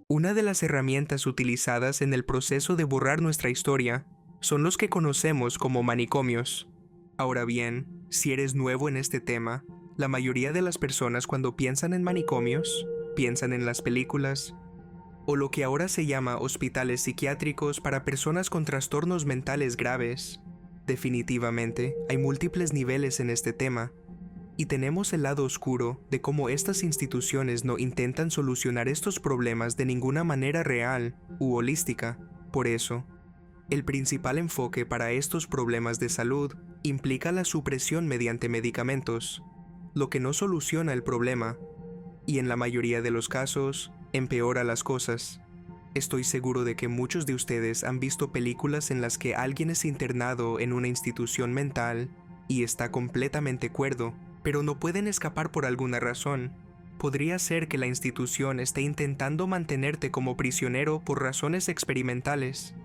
Una de las herramientas utilizadas en el proceso de borrar nuestra historia son los que conocemos como manicomios. Ahora bien, si eres nuevo en este tema, la mayoría de las personas cuando piensan en manicomios, piensan en las películas, o lo que ahora se llama hospitales psiquiátricos para personas con trastornos mentales graves. Definitivamente, hay múltiples niveles en este tema, y tenemos el lado oscuro de cómo estas instituciones no intentan solucionar estos problemas de ninguna manera real u holística. Por eso, el principal enfoque para estos problemas de salud implica la supresión mediante medicamentos, lo que no soluciona el problema, y en la mayoría de los casos, empeora las cosas. Estoy seguro de que muchos de ustedes han visto películas en las que alguien es internado en una institución mental y está completamente cuerdo, pero no pueden escapar por alguna razón. Podría ser que la institución esté intentando mantenerte como prisionero por razones experimentales,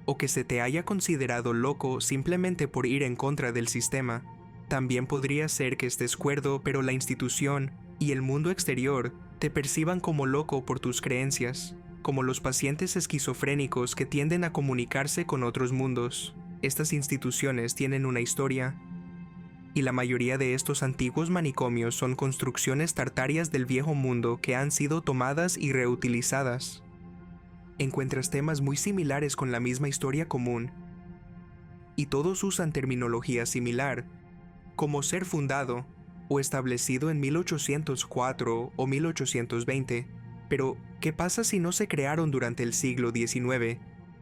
o que se te haya considerado loco simplemente por ir en contra del sistema. También podría ser que estés cuerdo, pero la institución y el mundo exterior te perciban como loco por tus creencias, como los pacientes esquizofrénicos que tienden a comunicarse con otros mundos. Estas instituciones tienen una historia, y la mayoría de estos antiguos manicomios son construcciones tartarias del viejo mundo que han sido tomadas y reutilizadas. Encuentras temas muy similares con la misma historia común, y todos usan terminología similar, como ser fundado o establecido en 1804 o 1820. Pero, ¿qué pasa si no se crearon durante el siglo XIX,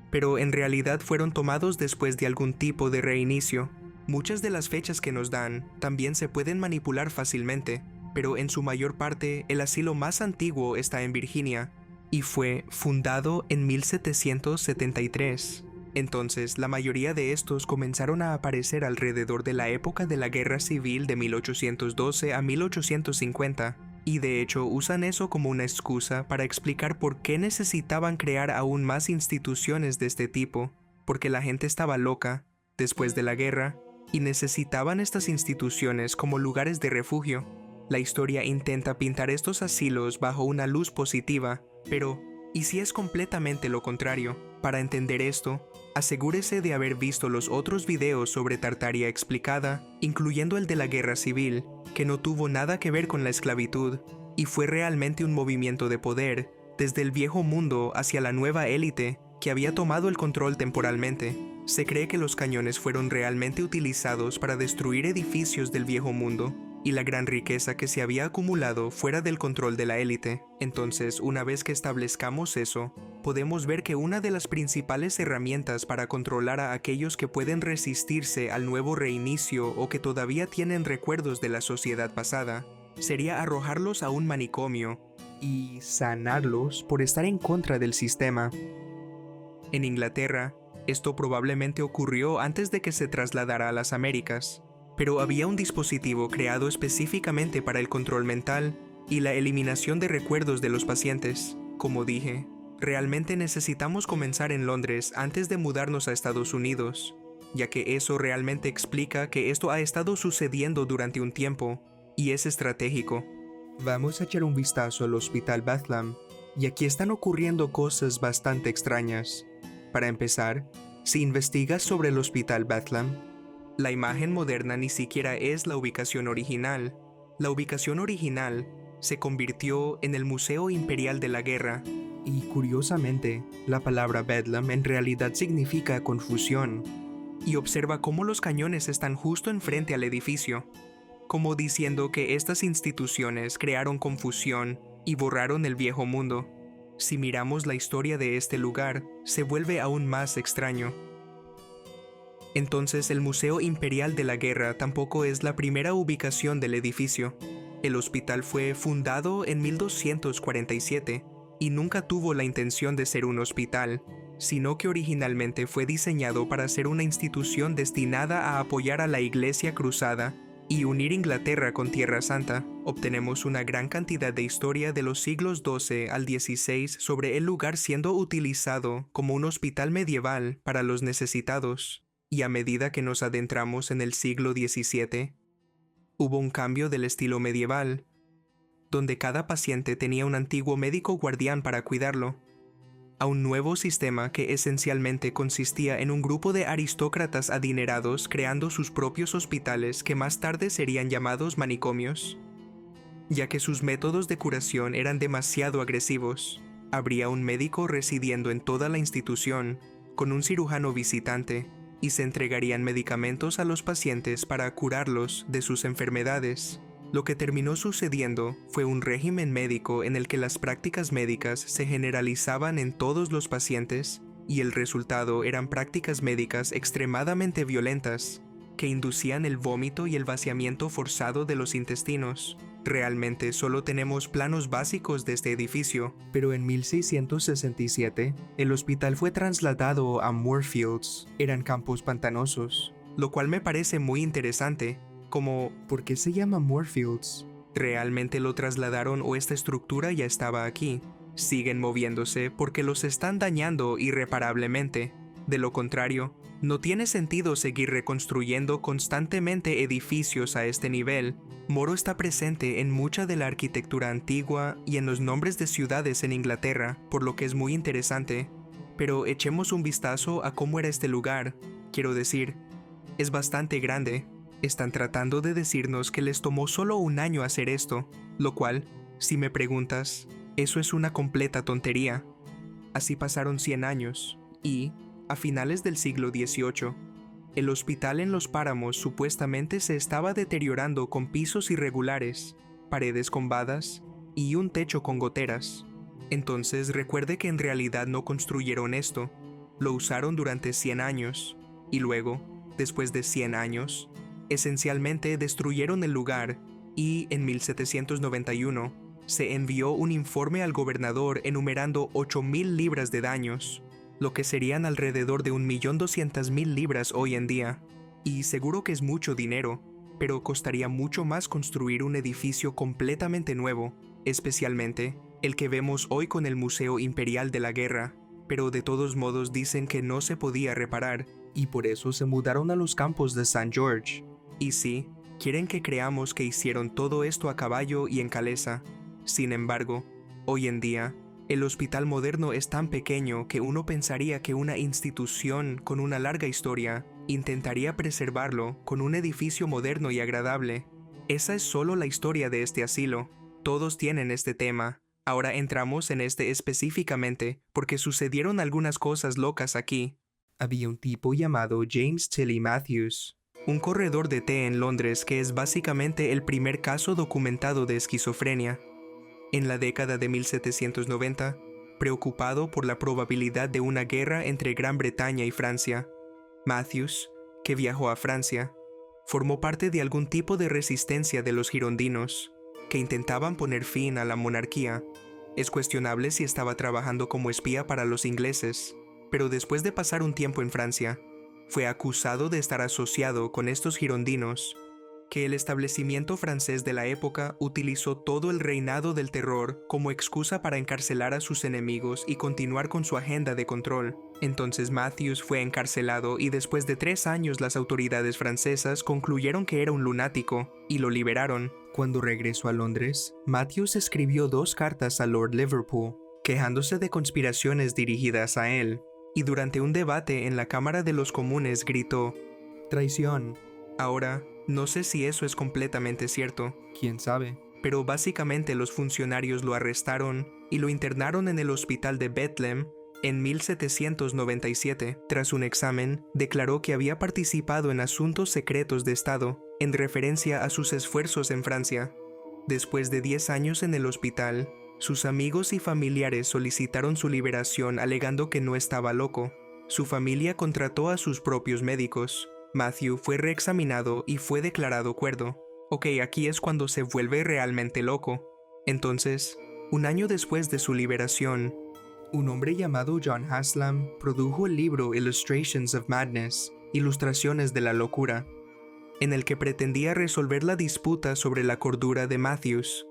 pero en realidad fueron tomados después de algún tipo de reinicio? Muchas de las fechas que nos dan también se pueden manipular fácilmente, pero en su mayor parte el asilo más antiguo está en Virginia, y fue fundado en 1773. Entonces, la mayoría de estos comenzaron a aparecer alrededor de la época de la Guerra Civil de 1812 a 1850, y de hecho usan eso como una excusa para explicar por qué necesitaban crear aún más instituciones de este tipo, porque la gente estaba loca después de la guerra, y necesitaban estas instituciones como lugares de refugio. La historia intenta pintar estos asilos bajo una luz positiva, pero ¿y si es completamente lo contrario? Para entender esto, asegúrese de haber visto los otros videos sobre Tartaria explicada, incluyendo el de la Guerra Civil, que no tuvo nada que ver con la esclavitud, y fue realmente un movimiento de poder, desde el viejo mundo hacia la nueva élite, que había tomado el control temporalmente. Se cree que los cañones fueron realmente utilizados para destruir edificios del viejo mundo, y la gran riqueza que se había acumulado fuera del control de la élite. Entonces, una vez que establezcamos eso, podemos ver que una de las principales herramientas para controlar a aquellos que pueden resistirse al nuevo reinicio o que todavía tienen recuerdos de la sociedad pasada, sería arrojarlos a un manicomio y sanarlos por estar en contra del sistema. En Inglaterra, esto probablemente ocurrió antes de que se trasladara a las Américas, pero había un dispositivo creado específicamente para el control mental y la eliminación de recuerdos de los pacientes. Como dije, realmente necesitamos comenzar en Londres antes de mudarnos a Estados Unidos, ya que eso realmente explica que esto ha estado sucediendo durante un tiempo, y es estratégico. Vamos a echar un vistazo al Hospital Bethlehem, y aquí están ocurriendo cosas bastante extrañas. Para empezar, si investigas sobre el Hospital Bethlehem, la imagen moderna ni siquiera es la ubicación original. La ubicación original se convirtió en el Museo Imperial de la Guerra, y curiosamente, la palabra Bedlam en realidad significa confusión. Y observa cómo los cañones están justo enfrente al edificio, como diciendo que estas instituciones crearon confusión y borraron el viejo mundo. Si miramos la historia de este lugar, se vuelve aún más extraño. Entonces, el Museo Imperial de la Guerra tampoco es la primera ubicación del edificio. El hospital fue fundado en 1247 y nunca tuvo la intención de ser un hospital, sino que originalmente fue diseñado para ser una institución destinada a apoyar a la Iglesia Cruzada y unir Inglaterra con Tierra Santa, obtenemos una gran cantidad de historia de los siglos XII al XVI sobre el lugar siendo utilizado como un hospital medieval para los necesitados, y a medida que nos adentramos en el siglo XVII, hubo un cambio del estilo medieval, donde cada paciente tenía un antiguo médico guardián para cuidarlo, a un nuevo sistema que esencialmente consistía en un grupo de aristócratas adinerados creando sus propios hospitales que más tarde serían llamados manicomios. Ya que sus métodos de curación eran demasiado agresivos, habría un médico residiendo en toda la institución, con un cirujano visitante, y se entregarían medicamentos a los pacientes para curarlos de sus enfermedades. Lo que terminó sucediendo fue un régimen médico en el que las prácticas médicas se generalizaban en todos los pacientes y el resultado eran prácticas médicas extremadamente violentas que inducían el vómito y el vaciamiento forzado de los intestinos. Realmente solo tenemos planos básicos de este edificio, pero en 1667 el hospital fue trasladado a Moorfields, eran campos pantanosos, lo cual me parece muy interesante. Como, ¿por qué se llama Moorfields? ¿Realmente lo trasladaron o esta estructura ya estaba aquí? Siguen moviéndose porque los están dañando irreparablemente. De lo contrario, no tiene sentido seguir reconstruyendo constantemente edificios a este nivel. Moro está presente en mucha de la arquitectura antigua y en los nombres de ciudades en Inglaterra, por lo que es muy interesante. Pero echemos un vistazo a cómo era este lugar. Quiero decir, es bastante grande. Están tratando de decirnos que les tomó solo un año hacer esto, lo cual, si me preguntas, eso es una completa tontería. Así pasaron 100 años, y, a finales del siglo XVIII, el hospital en los páramos supuestamente se estaba deteriorando con pisos irregulares, paredes combadas y un techo con goteras. Entonces recuerde que en realidad no construyeron esto, lo usaron durante 100 años, y luego, después de 100 años, esencialmente destruyeron el lugar y en 1791 se envió un informe al gobernador enumerando 8,000 libras de daños, lo que serían alrededor de 1.200.000 libras hoy en día. Y seguro que es mucho dinero, pero costaría mucho más construir un edificio completamente nuevo, especialmente el que vemos hoy con el Museo Imperial de la Guerra, pero de todos modos dicen que no se podía reparar, y por eso se mudaron a los campos de St. George. Y sí, quieren que creamos que hicieron todo esto a caballo y en calesa. Sin embargo, hoy en día, el hospital moderno es tan pequeño que uno pensaría que una institución con una larga historia intentaría preservarlo con un edificio moderno y agradable. Esa es solo la historia de este asilo. Todos tienen este tema. Ahora entramos en este específicamente porque sucedieron algunas cosas locas aquí. Había un tipo llamado James Tilly Matthews, un corredor de té en Londres que es básicamente el primer caso documentado de esquizofrenia. En la década de 1790, preocupado por la probabilidad de una guerra entre Gran Bretaña y Francia, Matthews, que viajó a Francia, formó parte de algún tipo de resistencia de los girondinos, que intentaban poner fin a la monarquía. Es cuestionable si estaba trabajando como espía para los ingleses, pero después de pasar un tiempo en Francia, fue acusado de estar asociado con estos girondinos, que el establecimiento francés de la época utilizó todo el reinado del terror como excusa para encarcelar a sus enemigos y continuar con su agenda de control. Entonces Matthews fue encarcelado y después de 3 años las autoridades francesas concluyeron que era un lunático y lo liberaron. Cuando regresó a Londres, Matthews escribió 2 cartas a Lord Liverpool, quejándose de conspiraciones dirigidas a él. Y durante un debate en la Cámara de los Comunes gritó, «¡Traición!». Ahora, no sé si eso es completamente cierto, quién sabe, pero básicamente los funcionarios lo arrestaron y lo internaron en el hospital de Bethlehem en 1797. Tras un examen, declaró que había participado en asuntos secretos de Estado, en referencia a sus esfuerzos en Francia. Después de 10 años en el hospital, sus amigos y familiares solicitaron su liberación alegando que no estaba loco. Su familia contrató a sus propios médicos. Matthew fue reexaminado y fue declarado cuerdo. Ok, aquí es cuando se vuelve realmente loco. Entonces, un año después de su liberación, un hombre llamado John Haslam produjo el libro Illustrations of Madness, Ilustraciones de la Locura. en el que pretendía resolver la disputa sobre la cordura de Matthews.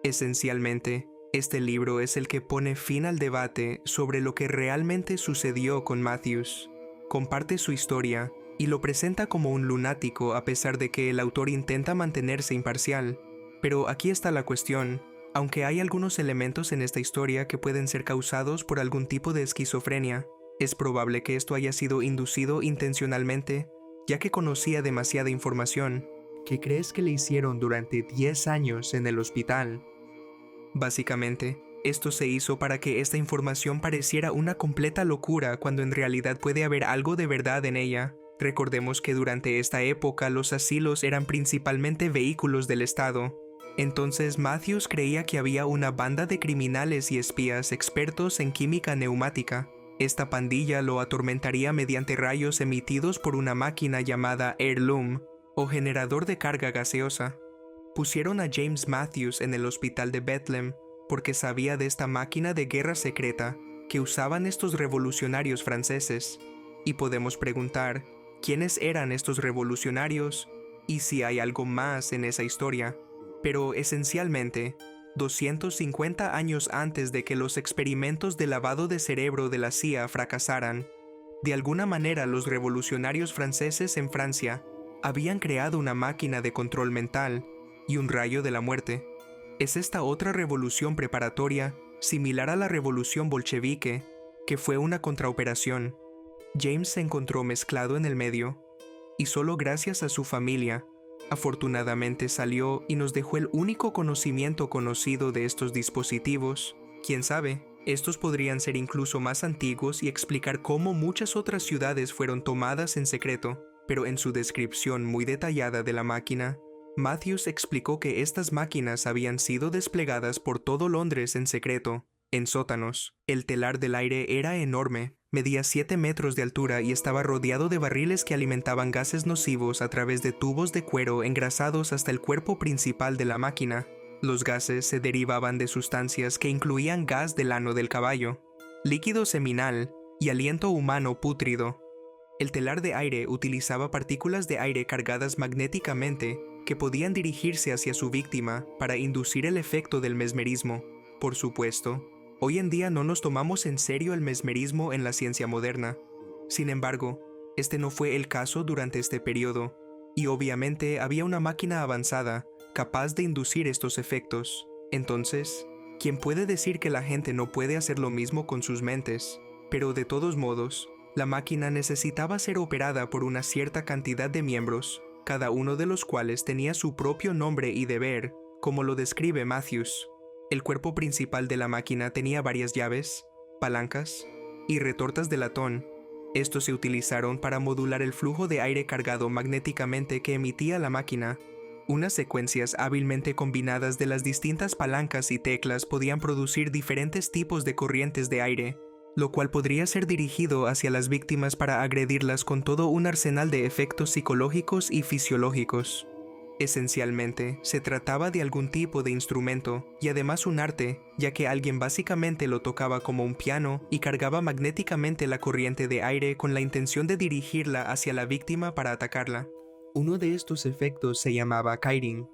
Esencialmente, este libro es el que pone fin al debate sobre lo que realmente sucedió con Matthews. Comparte su historia y lo presenta como un lunático a pesar de que el autor intenta mantenerse imparcial. Pero aquí está la cuestión. Aunque hay algunos elementos en esta historia que pueden ser causados por algún tipo de esquizofrenia, es probable que esto haya sido inducido intencionalmente, ya que conocía demasiada información. ¿Qué crees que le hicieron durante 10 años en el hospital? Básicamente, esto se hizo para que esta información pareciera una completa locura cuando en realidad puede haber algo de verdad en ella. Recordemos que durante esta época los asilos eran principalmente vehículos del Estado. Entonces Matthews creía que había una banda de criminales y espías expertos en química neumática. Esta pandilla lo atormentaría mediante rayos emitidos por una máquina llamada Heirloom, o generador de carga gaseosa. Pusieron a James Matthews en el hospital de Bethlehem porque sabía de esta máquina de guerra secreta que usaban estos revolucionarios franceses. Y podemos preguntar, ¿quiénes eran estos revolucionarios? Y si hay algo más en esa historia. Pero esencialmente, 250 años antes de que los experimentos de lavado de cerebro de la CIA fracasaran, de alguna manera los revolucionarios franceses en Francia habían creado una máquina de control mental y un rayo de la muerte. Es esta otra revolución preparatoria, similar a la revolución bolchevique, que fue una contraoperación. James se encontró mezclado en el medio, y solo gracias a su familia, afortunadamente salió y nos dejó el único conocimiento conocido de estos dispositivos. Quién sabe, estos podrían ser incluso más antiguos y explicar cómo muchas otras ciudades fueron tomadas en secreto, pero en su descripción muy detallada de la máquina, Matthews explicó que estas máquinas habían sido desplegadas por todo Londres en secreto, en sótanos. El telar del aire era enorme, medía 7 metros de altura y estaba rodeado de barriles que alimentaban gases nocivos a través de tubos de cuero engrasados hasta el cuerpo principal de la máquina. Los gases se derivaban de sustancias que incluían gas del ano del caballo, líquido seminal y aliento humano pútrido. El telar de aire utilizaba partículas de aire cargadas magnéticamente que podían dirigirse hacia su víctima para inducir el efecto del mesmerismo. Por supuesto, hoy en día no nos tomamos en serio el mesmerismo en la ciencia moderna. Sin embargo, este no fue el caso durante este periodo, y obviamente había una máquina avanzada capaz de inducir estos efectos. Entonces, ¿quién puede decir que la gente no puede hacer lo mismo con sus mentes? Pero de todos modos, la máquina necesitaba ser operada por una cierta cantidad de miembros, cada uno de los cuales tenía su propio nombre y deber, como lo describe Matthews. El cuerpo principal de la máquina tenía varias llaves, palancas y retortas de latón. Estos se utilizaron para modular el flujo de aire cargado magnéticamente que emitía la máquina. Unas secuencias hábilmente combinadas de las distintas palancas y teclas podían producir diferentes tipos de corrientes de aire, lo cual podría ser dirigido hacia las víctimas para agredirlas con todo un arsenal de efectos psicológicos y fisiológicos. Esencialmente, se trataba de algún tipo de instrumento, y además un arte, ya que alguien básicamente lo tocaba como un piano y cargaba magnéticamente la corriente de aire con la intención de dirigirla hacia la víctima para atacarla. Uno de estos efectos se llamaba kiting,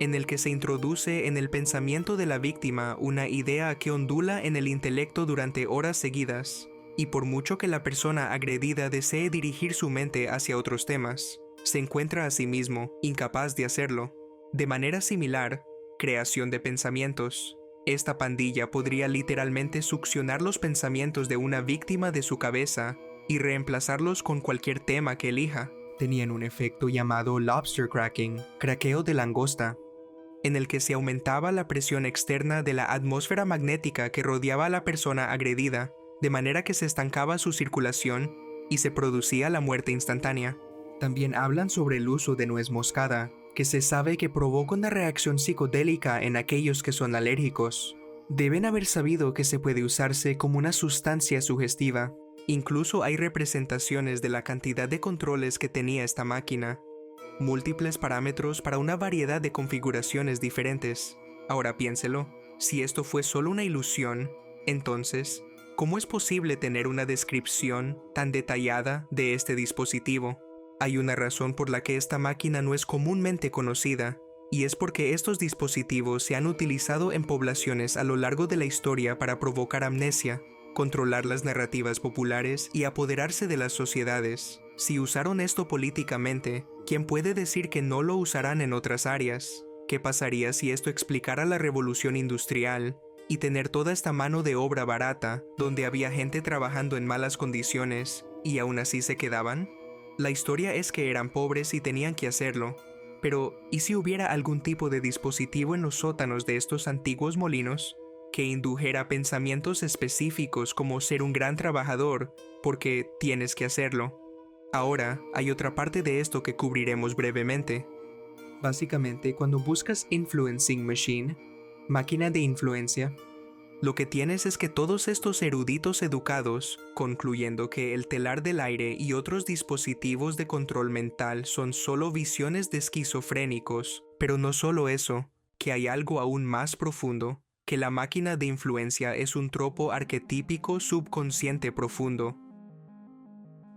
en el que se introduce en el pensamiento de la víctima una idea que ondula en el intelecto durante horas seguidas, y por mucho que la persona agredida desee dirigir su mente hacia otros temas, se encuentra a sí mismo incapaz de hacerlo. De manera similar, creación de pensamientos. Esta pandilla podría literalmente succionar los pensamientos de una víctima de su cabeza y reemplazarlos con cualquier tema que elija. Tenían un efecto llamado lobster cracking, craqueo de langosta, en el que se aumentaba la presión externa de la atmósfera magnética que rodeaba a la persona agredida, de manera que se estancaba su circulación y se producía la muerte instantánea. También hablan sobre el uso de nuez moscada, que se sabe que provoca una reacción psicodélica en aquellos que son alérgicos. Deben haber sabido que se puede usarse como una sustancia sugestiva. Incluso hay representaciones de la cantidad de controles que tenía esta máquina. Múltiples parámetros para una variedad de configuraciones diferentes. Ahora piénselo, si esto fue solo una ilusión, entonces, ¿cómo es posible tener una descripción tan detallada de este dispositivo? Hay una razón por la que esta máquina no es comúnmente conocida, y es porque estos dispositivos se han utilizado en poblaciones a lo largo de la historia para provocar amnesia, controlar las narrativas populares y apoderarse de las sociedades. Si usaron esto políticamente, ¿quién puede decir que no lo usarán en otras áreas? ¿Qué pasaría si esto explicara la revolución industrial y tener toda esta mano de obra barata, donde había gente trabajando en malas condiciones y aún así se quedaban? La historia es que eran pobres y tenían que hacerlo. Pero, ¿y si hubiera algún tipo de dispositivo en los sótanos de estos antiguos molinos que indujera pensamientos específicos como ser un gran trabajador, porque tienes que hacerlo? Ahora, hay otra parte de esto que cubriremos brevemente. Básicamente, cuando buscas Influencing Machine, máquina de influencia, lo que tienes es que todos estos eruditos educados, concluyendo que el telar del aire y otros dispositivos de control mental son solo visiones de esquizofrénicos, pero no solo eso, que hay algo aún más profundo, que la máquina de influencia es un tropo arquetípico subconsciente profundo.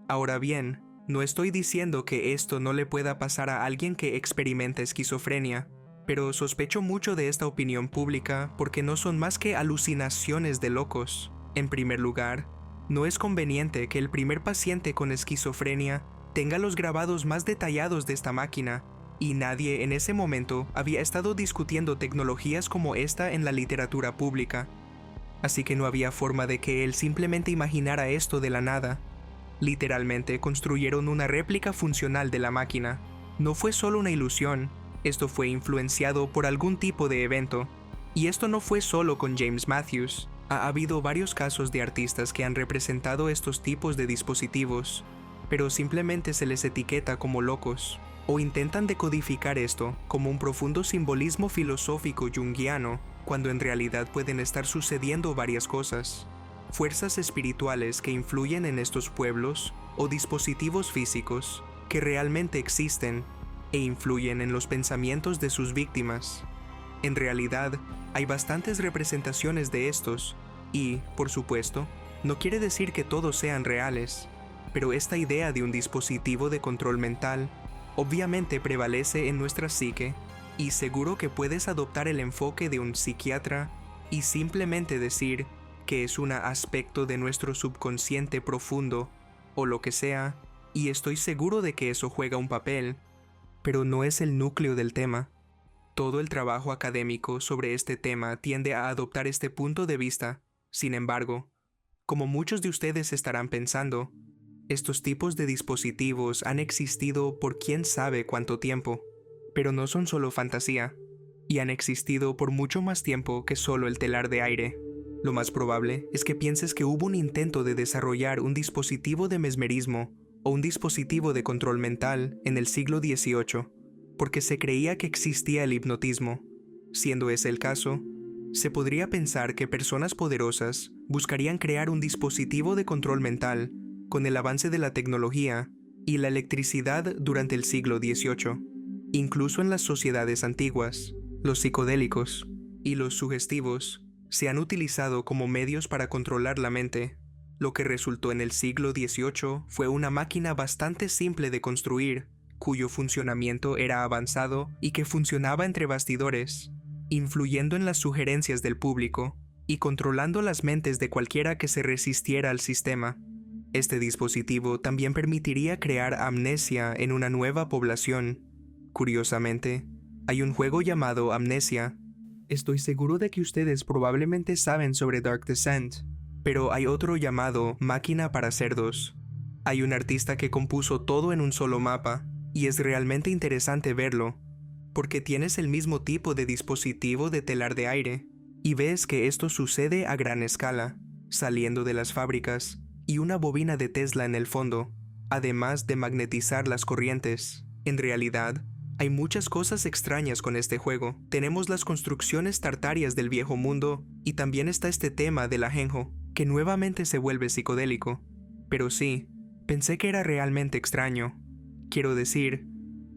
Ahora bien, no estoy diciendo que esto no le pueda pasar a alguien que experimenta esquizofrenia, pero sospecho mucho de esta opinión pública porque no son más que alucinaciones de locos. En primer lugar, no es conveniente que el primer paciente con esquizofrenia tenga los grabados más detallados de esta máquina, y nadie en ese momento había estado discutiendo tecnologías como esta en la literatura pública. Así que no había forma de que él simplemente imaginara esto de la nada. Literalmente construyeron una réplica funcional de la máquina. No fue solo una ilusión. Esto fue influenciado por algún tipo de evento. Y esto no fue solo con James Matthews. Ha habido varios casos de artistas que han representado estos tipos de dispositivos, pero simplemente se les etiqueta como locos, o intentan decodificar esto como un profundo simbolismo filosófico junguiano, cuando en realidad pueden estar sucediendo varias cosas. Fuerzas espirituales que influyen en estos pueblos, o dispositivos físicos, que realmente existen e influyen en los pensamientos de sus víctimas. En realidad, hay bastantes representaciones de estos, y, por supuesto, no quiere decir que todos sean reales, pero esta idea de un dispositivo de control mental obviamente prevalece en nuestra psique, y seguro que puedes adoptar el enfoque de un psiquiatra y simplemente decir que es un aspecto de nuestro subconsciente profundo, o lo que sea, y estoy seguro de que eso juega un papel, pero no es el núcleo del tema. Todo el trabajo académico sobre este tema tiende a adoptar este punto de vista. Sin embargo, como muchos de ustedes estarán pensando, estos tipos de dispositivos han existido por quién sabe cuánto tiempo, pero no son solo fantasía, y han existido por mucho más tiempo que solo el telar de aire. Lo más probable es que pienses que hubo un intento de desarrollar un dispositivo de mesmerismo o un dispositivo de control mental en el siglo XVIII, porque se creía que existía el hipnotismo. Siendo ese el caso, se podría pensar que personas poderosas buscarían crear un dispositivo de control mental con el avance de la tecnología y la electricidad durante el siglo XVIII. Incluso en las sociedades antiguas, los psicodélicos y los sugestivos se han utilizado como medios para controlar la mente. Lo que resultó en el siglo XVIII fue una máquina bastante simple de construir, cuyo funcionamiento era avanzado y que funcionaba entre bastidores, influyendo en las sugerencias del público y controlando las mentes de cualquiera que se resistiera al sistema. Este dispositivo también permitiría crear amnesia en una nueva población. Curiosamente, hay un juego llamado Amnesia. Estoy seguro de que ustedes probablemente saben sobre Dark Descent, pero hay otro llamado Máquina para Cerdos. Hay un artista que compuso todo en un solo mapa, y es realmente interesante verlo, porque tienes el mismo tipo de dispositivo de telar de aire, y ves que esto sucede a gran escala, saliendo de las fábricas, y una bobina de Tesla en el fondo, además de magnetizar las corrientes. En realidad, hay muchas cosas extrañas con este juego. Tenemos las construcciones tartarias del viejo mundo, y también está este tema del ajenjo, que nuevamente se vuelve psicodélico. Pero sí, pensé que era realmente extraño. Quiero decir,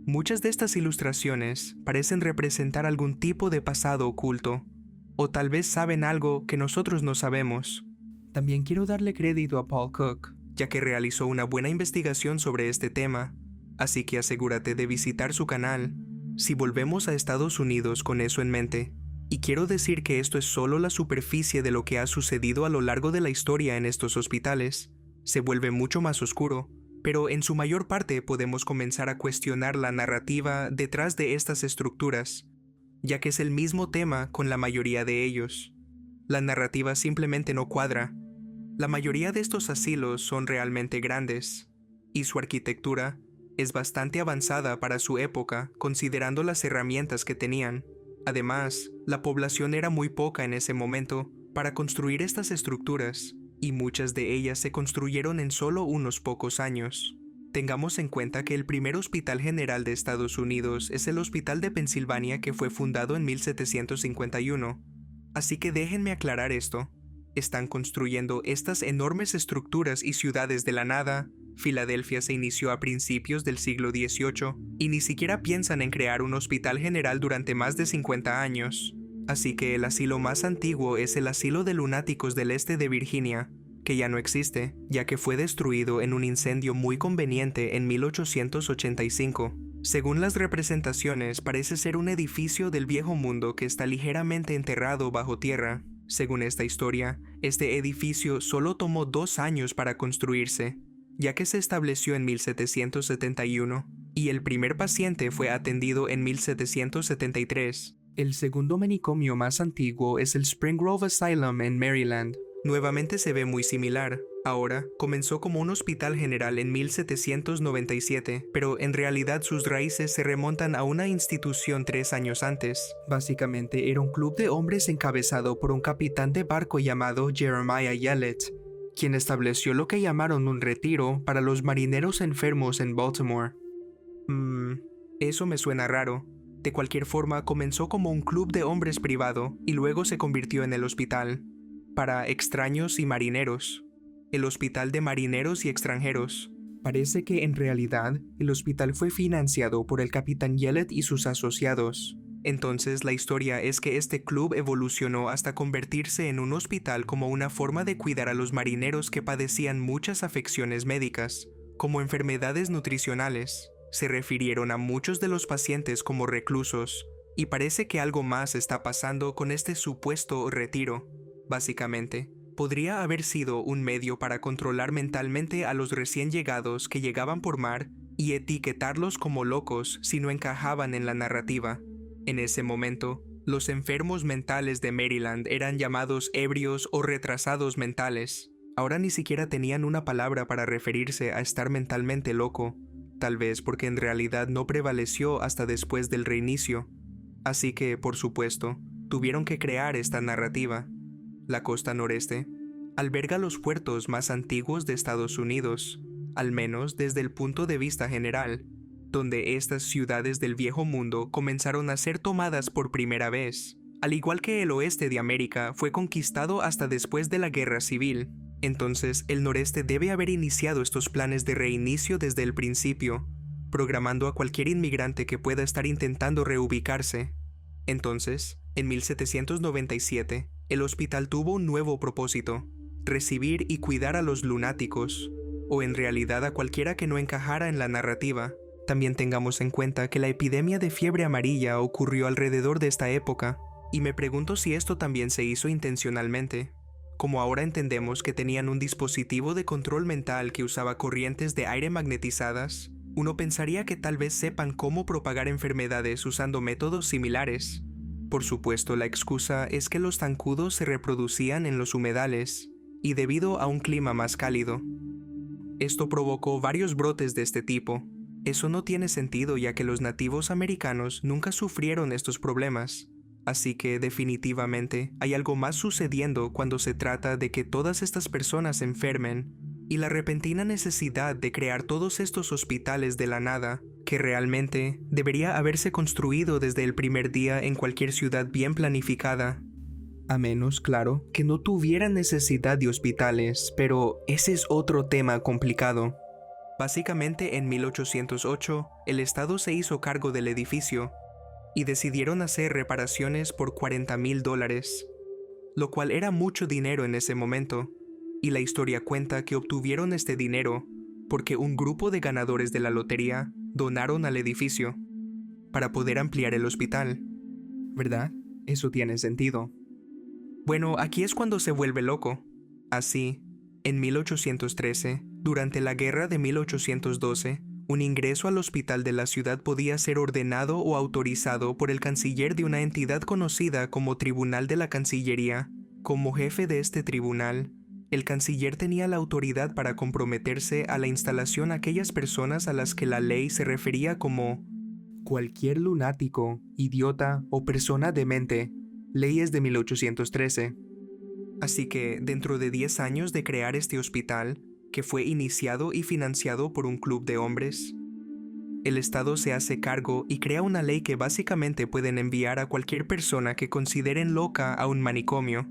muchas de estas ilustraciones parecen representar algún tipo de pasado oculto, o tal vez saben algo que nosotros no sabemos. También quiero darle crédito a Paul Cook, ya que realizó una buena investigación sobre este tema, así que asegúrate de visitar su canal si volvemos a Estados Unidos con eso en mente. Y quiero decir que esto es solo la superficie de lo que ha sucedido a lo largo de la historia en estos hospitales. Se vuelve mucho más oscuro, pero en su mayor parte podemos comenzar a cuestionar la narrativa detrás de estas estructuras, ya que es el mismo tema con la mayoría de ellos. La narrativa simplemente no cuadra. La mayoría de estos asilos son realmente grandes, y su arquitectura es bastante avanzada para su época, considerando las herramientas que tenían. Además, la población era muy poca en ese momento para construir estas estructuras, y muchas de ellas se construyeron en solo unos pocos años. Tengamos en cuenta que el primer hospital general de Estados Unidos es el Hospital de Pensilvania, que fue fundado en 1751. Así que déjenme aclarar esto. Están construyendo estas enormes estructuras y ciudades de la nada. Filadelfia se inició a principios del siglo XVIII y ni siquiera piensan en crear un hospital general durante más de 50 años. Así que el asilo más antiguo es el Asilo de Lunáticos del Este de Virginia, que ya no existe, ya que fue destruido en un incendio muy conveniente en 1885. Según las representaciones, parece ser un edificio del Viejo Mundo que está ligeramente enterrado bajo tierra. Según esta historia, este edificio solo tomó 2 años para construirse, ya que se estableció en 1771, y el primer paciente fue atendido en 1773. El segundo manicomio más antiguo es el Spring Grove Asylum en Maryland. Nuevamente se ve muy similar. Ahora, comenzó como un hospital general en 1797, pero en realidad sus raíces se remontan a una institución 3 años antes. Básicamente era un club de hombres encabezado por un capitán de barco llamado Jeremiah Yellett, quien estableció lo que llamaron un retiro para los marineros enfermos en Baltimore. Eso me suena raro. De cualquier forma, comenzó como un club de hombres privado y luego se convirtió en el hospital para extraños y marineros. El Hospital de Marineros y Extranjeros. Parece que en realidad el hospital fue financiado por el capitán Yellett y sus asociados. Entonces la historia es que este club evolucionó hasta convertirse en un hospital como una forma de cuidar a los marineros que padecían muchas afecciones médicas, como enfermedades nutricionales. Se refirieron a muchos de los pacientes como reclusos, y parece que algo más está pasando con este supuesto retiro. Básicamente, podría haber sido un medio para controlar mentalmente a los recién llegados que llegaban por mar y etiquetarlos como locos si no encajaban en la narrativa. En ese momento, los enfermos mentales de Maryland eran llamados ebrios o retrasados mentales. Ahora ni siquiera tenían una palabra para referirse a estar mentalmente loco, tal vez porque en realidad no prevaleció hasta después del reinicio. Así que, por supuesto, tuvieron que crear esta narrativa. La costa noreste alberga los puertos más antiguos de Estados Unidos, al menos desde el punto de vista general, donde estas ciudades del Viejo Mundo comenzaron a ser tomadas por primera vez. Al igual que el oeste de América fue conquistado hasta después de la Guerra Civil, entonces el noreste debe haber iniciado estos planes de reinicio desde el principio, programando a cualquier inmigrante que pueda estar intentando reubicarse. Entonces, en 1797, el hospital tuvo un nuevo propósito: recibir y cuidar a los lunáticos, o en realidad a cualquiera que no encajara en la narrativa. También tengamos en cuenta que la epidemia de fiebre amarilla ocurrió alrededor de esta época, y me pregunto si esto también se hizo intencionalmente. Como ahora entendemos que tenían un dispositivo de control mental que usaba corrientes de aire magnetizadas, uno pensaría que tal vez sepan cómo propagar enfermedades usando métodos similares. Por supuesto, la excusa es que los zancudos se reproducían en los humedales, y debido a un clima más cálido. Esto provocó varios brotes de este tipo. Eso no tiene sentido, ya que los nativos americanos nunca sufrieron estos problemas. Así que definitivamente hay algo más sucediendo cuando se trata de que todas estas personas se enfermen, y la repentina necesidad de crear todos estos hospitales de la nada, que realmente debería haberse construido desde el primer día en cualquier ciudad bien planificada. A menos, claro, que no tuvieran necesidad de hospitales, pero ese es otro tema complicado. Básicamente en 1808, el Estado se hizo cargo del edificio, y decidieron hacer reparaciones por $40,000, lo cual era mucho dinero en ese momento, y la historia cuenta que obtuvieron este dinero porque un grupo de ganadores de la lotería donaron al edificio para poder ampliar el hospital. ¿Verdad? Eso tiene sentido. Bueno, aquí es cuando se vuelve loco. Así, en 1813, durante la guerra de 1812, un ingreso al hospital de la ciudad podía ser ordenado o autorizado por el canciller de una entidad conocida como Tribunal de la Cancillería. Como jefe de este tribunal, el canciller tenía la autoridad para comprometerse a la instalación a aquellas personas a las que la ley se refería como cualquier lunático, idiota o persona demente. Leyes de 1813. Así que, dentro de 10 años de crear este hospital, que fue iniciado y financiado por un club de hombres, el Estado se hace cargo y crea una ley que básicamente pueden enviar a cualquier persona que consideren loca a un manicomio.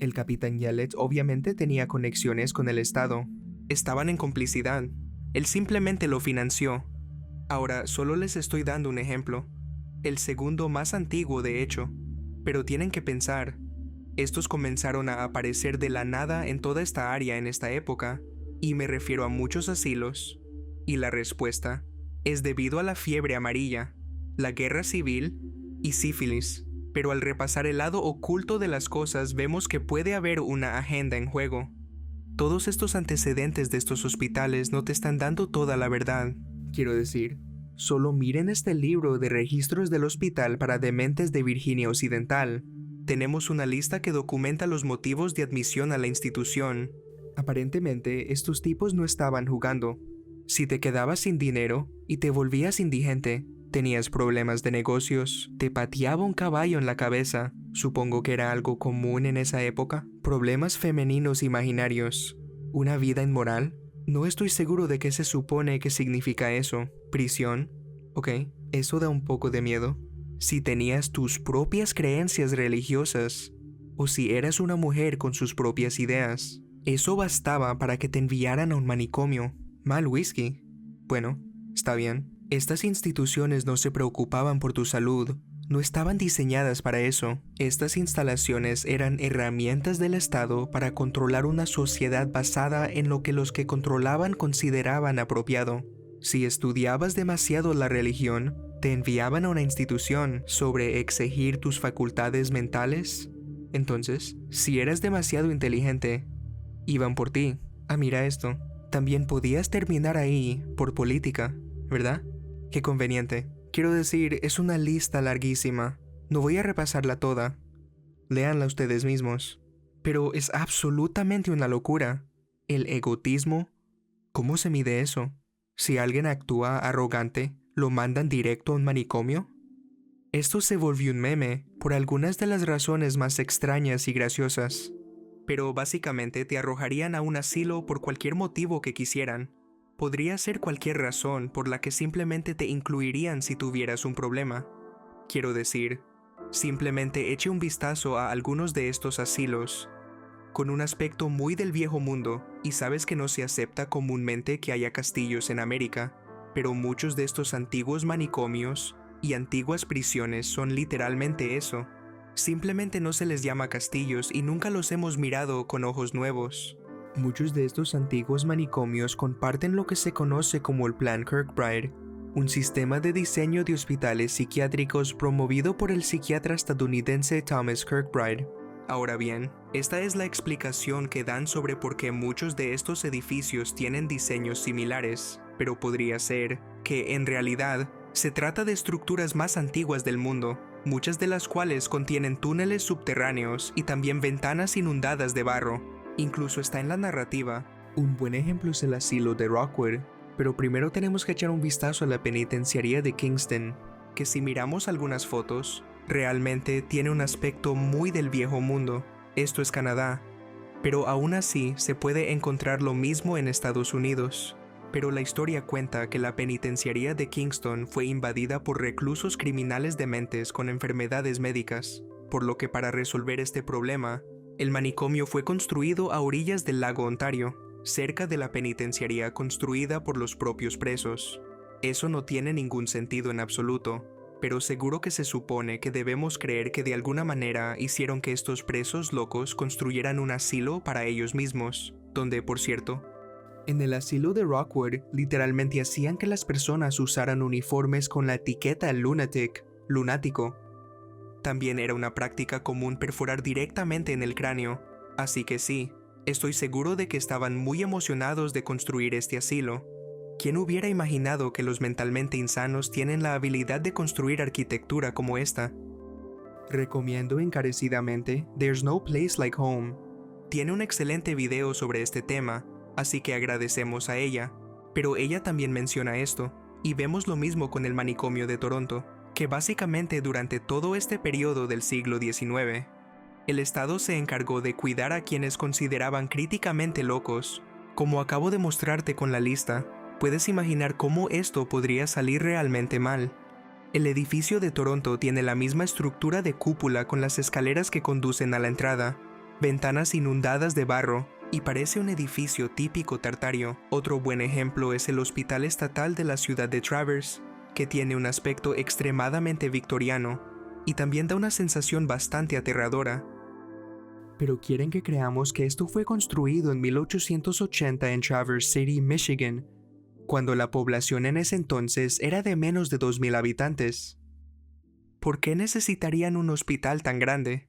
El capitán Yellet obviamente tenía conexiones con el Estado. Estaban en complicidad. Él simplemente lo financió. Ahora, solo les estoy dando un ejemplo. El segundo más antiguo, de hecho. Pero tienen que pensar, estos comenzaron a aparecer de la nada en toda esta área en esta época, y me refiero a muchos asilos. Y la respuesta es debido a la fiebre amarilla, la guerra civil y sífilis. Pero al repasar el lado oculto de las cosas vemos que puede haber una agenda en juego. Todos estos antecedentes de estos hospitales no te están dando toda la verdad. Quiero decir, solo miren este libro de registros del hospital para dementes de Virginia Occidental. Tenemos una lista que documenta los motivos de admisión a la institución. Aparentemente, estos tipos no estaban jugando. Si te quedabas sin dinero y te volvías indigente, tenías problemas de negocios, te pateaba un caballo en la cabeza, supongo que era algo común en esa época, problemas femeninos imaginarios, una vida inmoral. No estoy seguro de qué se supone que significa eso. Prisión. Ok, eso da un poco de miedo. Si tenías tus propias creencias religiosas, o si eras una mujer con sus propias ideas, eso bastaba para que te enviaran a un manicomio. Mal whisky. Bueno, está bien. Estas instituciones no se preocupaban por tu salud. No estaban diseñadas para eso. Estas instalaciones eran herramientas del Estado para controlar una sociedad basada en lo que los que controlaban consideraban apropiado. Si estudiabas demasiado la religión, te enviaban a una institución sobre exigir tus facultades mentales. Entonces, si eras demasiado inteligente, iban por ti. Ah, mira esto. También podías terminar ahí por política, ¿verdad? Qué conveniente. Quiero decir, es una lista larguísima. No voy a repasarla toda. Léanla ustedes mismos. Pero es absolutamente una locura. El egoísmo. ¿Cómo se mide eso? Si alguien actúa arrogante, ¿lo mandan directo a un manicomio? Esto se volvió un meme por algunas de las razones más extrañas y graciosas. Pero básicamente te arrojarían a un asilo por cualquier motivo que quisieran. Podría ser cualquier razón por la que simplemente te incluirían si tuvieras un problema. Quiero decir, simplemente eche un vistazo a algunos de estos asilos, con un aspecto muy del viejo mundo, y sabes que no se acepta comúnmente que haya castillos en América, pero muchos de estos antiguos manicomios y antiguas prisiones son literalmente eso. Simplemente no se les llama castillos y nunca los hemos mirado con ojos nuevos. Muchos de estos antiguos manicomios comparten lo que se conoce como el Plan Kirkbride, un sistema de diseño de hospitales psiquiátricos promovido por el psiquiatra estadounidense Thomas Kirkbride. Ahora bien, esta es la explicación que dan sobre por qué muchos de estos edificios tienen diseños similares, pero podría ser que, en realidad, se trata de estructuras más antiguas del mundo, muchas de las cuales contienen túneles subterráneos y también ventanas inundadas de barro. Incluso está en la narrativa. Un buen ejemplo es el asilo de Rockwood, pero primero tenemos que echar un vistazo a la penitenciaría de Kingston, que si miramos algunas fotos, realmente tiene un aspecto muy del viejo mundo. Esto es Canadá, pero aún así se puede encontrar lo mismo en Estados Unidos. Pero la historia cuenta que la penitenciaría de Kingston fue invadida por reclusos criminales dementes con enfermedades médicas, por lo que para resolver este problema, el manicomio fue construido a orillas del lago Ontario, cerca de la penitenciaría construida por los propios presos. Eso no tiene ningún sentido en absoluto, pero seguro que se supone que debemos creer que de alguna manera hicieron que estos presos locos construyeran un asilo para ellos mismos, donde, por cierto, En el asilo de Rockwood, literalmente hacían que las personas usaran uniformes con la etiqueta lunatic, lunático. También era una práctica común perforar directamente en el cráneo, así que sí, estoy seguro de que estaban muy emocionados de construir este asilo. ¿Quién hubiera imaginado que los mentalmente insanos tienen la habilidad de construir arquitectura como esta? Recomiendo encarecidamente There's No Place Like Home. Tiene un excelente video sobre este tema, así que agradecemos a ella. Pero ella también menciona esto, y vemos lo mismo con el manicomio de Toronto, que básicamente durante todo este periodo del siglo XIX, el Estado se encargó de cuidar a quienes consideraban críticamente locos. Como acabo de mostrarte con la lista, puedes imaginar cómo esto podría salir realmente mal. El edificio de Toronto tiene la misma estructura de cúpula con las escaleras que conducen a la entrada, ventanas inundadas de barro, y parece un edificio típico tartario. Otro buen ejemplo es el Hospital Estatal de la ciudad de Traverse, que tiene un aspecto extremadamente victoriano, y también da una sensación bastante aterradora. Pero quieren que creamos que esto fue construido en 1880 en Traverse City, Michigan, cuando la población en ese entonces era de menos de 2,000 habitantes. ¿Por qué necesitarían un hospital tan grande?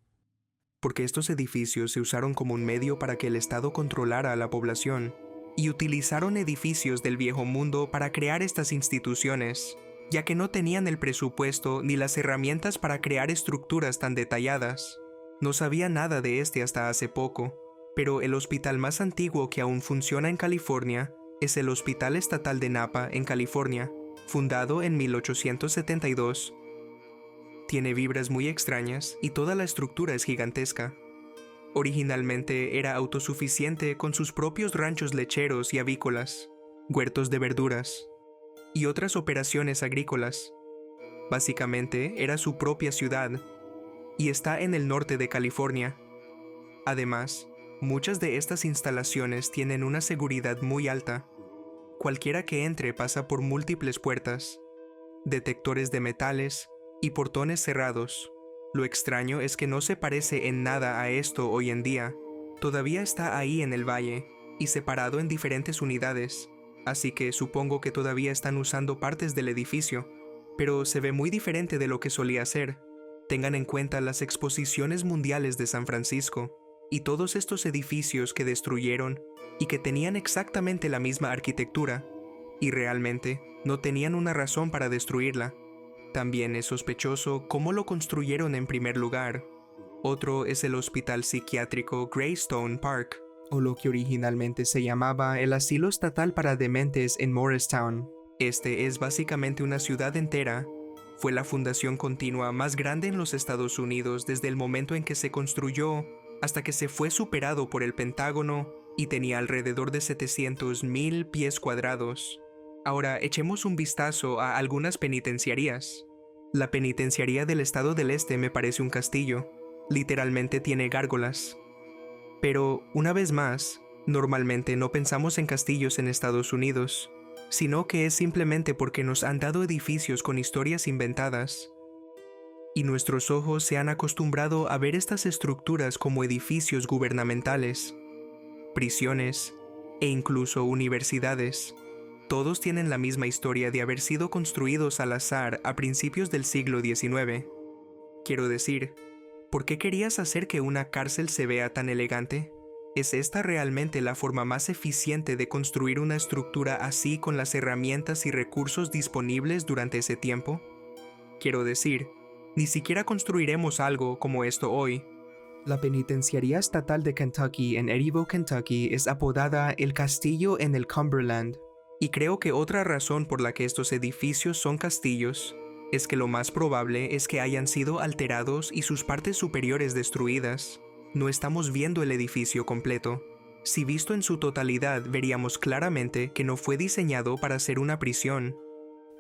Porque estos edificios se usaron como un medio para que el Estado controlara a la población, y utilizaron edificios del viejo mundo para crear estas instituciones, ya que no tenían el presupuesto ni las herramientas para crear estructuras tan detalladas. No sabía nada de este hasta hace poco, pero el hospital más antiguo que aún funciona en California es el Hospital Estatal de Napa en California, fundado en 1872. Tiene vibras muy extrañas y toda la estructura es gigantesca. Originalmente era autosuficiente con sus propios ranchos lecheros y avícolas, huertos de verduras y otras operaciones agrícolas. Básicamente era su propia ciudad y está en el norte de California. Además, muchas de estas instalaciones tienen una seguridad muy alta. Cualquiera que entre pasa por múltiples puertas, detectores de metales y portones cerrados. Lo extraño es que no se parece en nada a esto hoy en día. Todavía está ahí en el valle y separado en diferentes unidades, así que supongo que todavía están usando partes del edificio, pero se ve muy diferente de lo que solía ser. Tengan en cuenta las exposiciones mundiales de San Francisco y todos estos edificios que destruyeron y que tenían exactamente la misma arquitectura, y realmente no tenían una razón para destruirla. También es sospechoso cómo lo construyeron en primer lugar. Otro es el Hospital Psiquiátrico Greystone Park, o lo que originalmente se llamaba el Asilo Estatal para Dementes en Morristown. Este es básicamente una ciudad entera. Fue la fundación continua más grande en los Estados Unidos desde el momento en que se construyó hasta que se fue superado por el Pentágono y tenía alrededor de 700,000 pies cuadrados. Ahora echemos un vistazo a algunas penitenciarías. La penitenciaría del Estado del Este me parece un castillo. Literalmente tiene gárgolas. Pero, una vez más, normalmente no pensamos en castillos en Estados Unidos, sino que es simplemente porque nos han dado edificios con historias inventadas. Y nuestros ojos se han acostumbrado a ver estas estructuras como edificios gubernamentales, prisiones e incluso universidades. Todos tienen la misma historia de haber sido construidos al azar a principios del siglo XIX. Quiero decir, ¿por qué querías hacer que una cárcel se vea tan elegante? ¿Es esta realmente la forma más eficiente de construir una estructura así con las herramientas y recursos disponibles durante ese tiempo? Quiero decir, ni siquiera construiremos algo como esto hoy. La Penitenciaría Estatal de Kentucky en Eddyville, Kentucky es apodada el Castillo en el Cumberland. Y creo que otra razón por la que estos edificios son castillos es que lo más probable es que hayan sido alterados y sus partes superiores destruidas. No estamos viendo el edificio completo. Si visto en su totalidad, veríamos claramente que no fue diseñado para ser una prisión.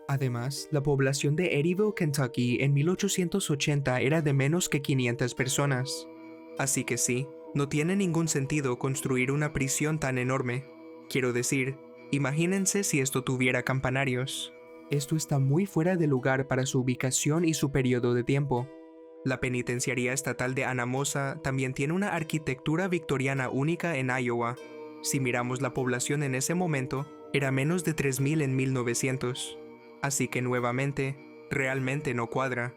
Además, la población de Eddyville, Kentucky en 1880 era de menos que 500 personas. Así que sí, no tiene ningún sentido construir una prisión tan enorme. Quiero decir, imagínense si esto tuviera campanarios. Esto está muy fuera de lugar para su ubicación y su periodo de tiempo. La Penitenciaría Estatal de Anamosa también tiene una arquitectura victoriana única en Iowa. Si miramos la población en ese momento, era menos de 3.000 en 1900. Así que nuevamente, realmente no cuadra.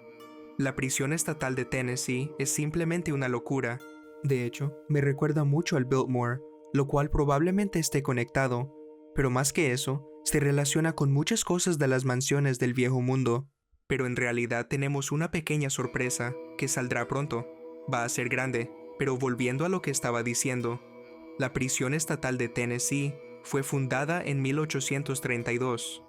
La prisión estatal de Tennessee es simplemente una locura. De hecho, me recuerda mucho al Biltmore, lo cual probablemente esté conectado, pero más que eso, se relaciona con muchas cosas de las mansiones del viejo mundo. Pero en realidad tenemos una pequeña sorpresa, que saldrá pronto. Va a ser grande, pero volviendo a lo que estaba diciendo, la prisión estatal de Tennessee fue fundada en 1832,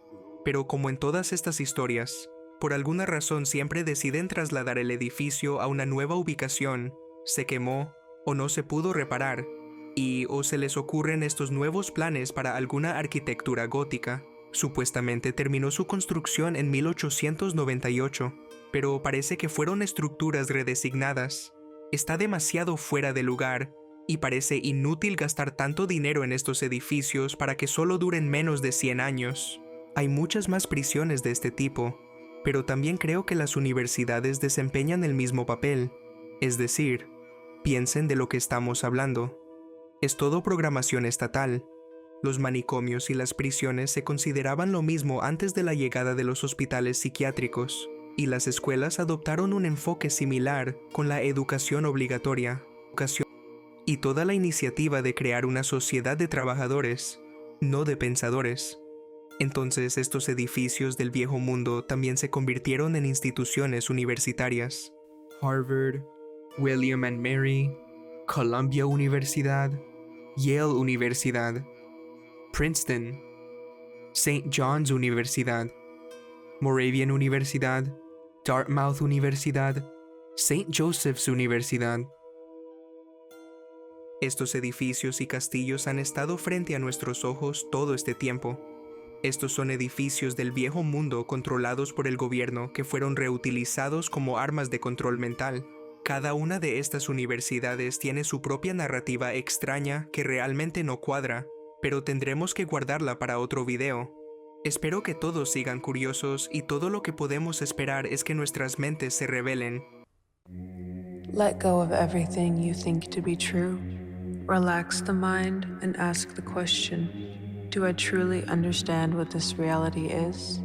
pero como en todas estas historias, por alguna razón siempre deciden trasladar el edificio a una nueva ubicación, se quemó o no se pudo reparar, y o se les ocurren estos nuevos planes para alguna arquitectura gótica. Supuestamente terminó su construcción en 1898, pero parece que fueron estructuras redesignadas. Está demasiado fuera de lugar y parece inútil gastar tanto dinero en estos edificios para que solo duren menos de 100 años. Hay muchas más prisiones de este tipo, pero también creo que las universidades desempeñan el mismo papel, es decir, piensen de lo que estamos hablando. Es todo programación estatal. Los manicomios y las prisiones se consideraban lo mismo antes de la llegada de los hospitales psiquiátricos, y las escuelas adoptaron un enfoque similar con la educación obligatoria, y toda la iniciativa de crear una sociedad de trabajadores, no de pensadores. Entonces estos edificios del viejo mundo también se convirtieron en instituciones universitarias. Harvard, William and Mary, Columbia Universidad, Yale Universidad, Princeton, St. John's Universidad, Moravian Universidad, Dartmouth Universidad, St. Joseph's Universidad. Estos edificios y castillos han estado frente a nuestros ojos todo este tiempo. Estos son edificios del viejo mundo controlados por el gobierno que fueron reutilizados como armas de control mental. Cada una de estas universidades tiene su propia narrativa extraña que realmente no cuadra, pero tendremos que guardarla para otro video. Espero que todos sigan curiosos y todo lo que podemos esperar es que nuestras mentes se rebelen. Let go of everything you think to be true. Relax the mind and ask the question, do I truly understand what this reality is?